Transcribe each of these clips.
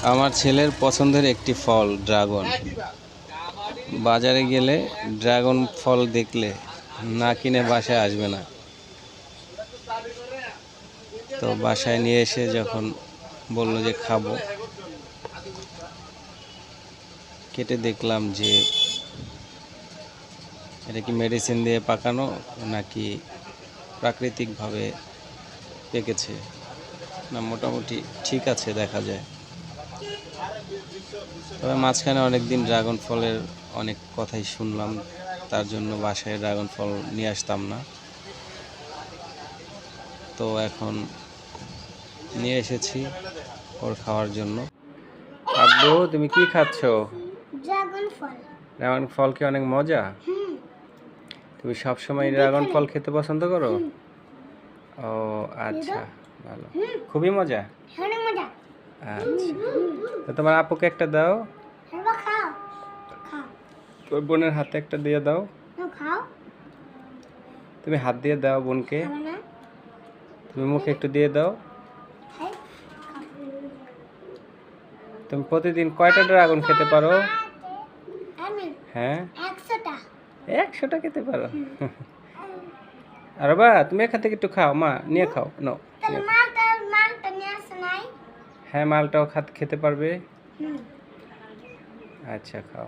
আমার ছেলের পছন্দের একটি ফল ড্রাগন। বাজারে গেলে ড্রাগন ফল দেখলে না কিনে বাসায় আসবে না। তো বাসায় নিয়ে এসে যখন বলল যে খাবো, কেটে দেখলাম যে এটা কি মেডিসিন দিয়ে পাকানো নাকি প্রাকৃতিকভাবে পেকেছে, না মোটামুটি ঠিক আছে দেখা যায়। তবে মাঝখানে অনেকদিন ড্রাগন ফলের অনেক কথাই শুনলাম, তার জন্য বাসায় ড্রাগন ফল নিয়ে আসতাম না। তো এখন নিয়ে এসেছি ওর খাওয়ার জন্য। আব্বু, তুমি কি খাচ্ছ? ড্রাগন ফল। ড্রাগন ফল কি অনেক মজা? তুমি সবসময় ড্রাগন ফল খেতে পছন্দ করো? ও আচ্ছা, ভালো, খুবই মজা। অনেক মজা। আচ্ছা, তো তোমার আপুকে একটা দাও, খাও খাও। ওর বোনের হাতে একটা দিয়ে দাও। খাও। তুমি হাত দিয়ে দাও বোনকে, তুমি মুখে একটু দিয়ে দাও। তুমি প্রতিদিন কয়টা ড্রাগন খেতে পারো? হ্যাঁ, 100টা। 100টা খেতে পারো? আর বা তুমি এখান থেকে একটু খাও, মা নিয়ে খাও। নো, মালটা নিয়ে আসে নাই? হ্যাঁ, মালটাও খেতে পারবে। আচ্ছা, খাও।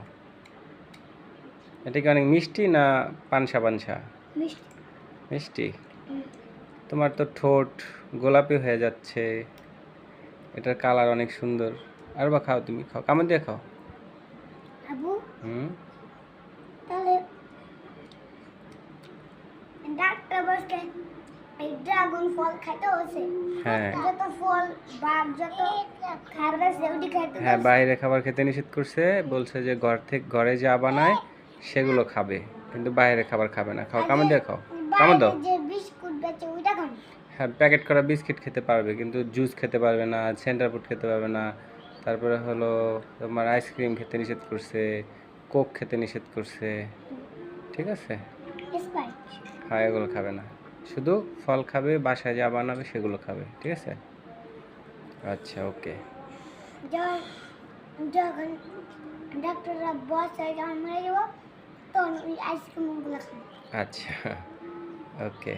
এটা কি অনেক মিষ্টি না পানসা পানসা? মিষ্টি। তোমার তো ঠোঁট গোলাপি হয়ে যাচ্ছে, এটার কালার অনেক সুন্দর। আর বা খাও, তুমি খাও, কামড় দিয়ে খাও। আবু, তাহলে ডাক্তার বলছে এই ড্রাগন ফল খাইতে হচ্ছে। হ্যাঁ, যত ফল বা যত খাবার আছে ওটি খাইতে। হ্যাঁ, বাইরে খাবার খেতে নিষেধ করছে, বলছে যে ঘরে যা বানায় সেগুলো খাবে, কিন্তু বাইরে খাবার খাবে না। খাও, কামড় দিয়ে খাও, কামড় দাও। যে বিস্কুট বেচে ওইটা খান। হ্যাঁ, প্যাকেট করা বিস্কিট খেতে পারবে, কিন্তু জুস খেতে পারবে না, সেন্টার ফুড খেতে পারবে না। তারপরে হলো তোমার আইসক্রিম খেতে নিষেধ করছে, কোক খেতে নিষেধ করছে। ঠিক আছে, হ্যাঁ, এগুলো খাবে না, শুধু ফল খাবে, বাসায় যা বানাবে সেগুলো খাবে। ঠিক আছে, আচ্ছা, ওকে। যখন ডাক্তাররা বসে যখন মরে যাব তখন ওই আইসক্রিমগুলো খান। আচ্ছা, ওকে।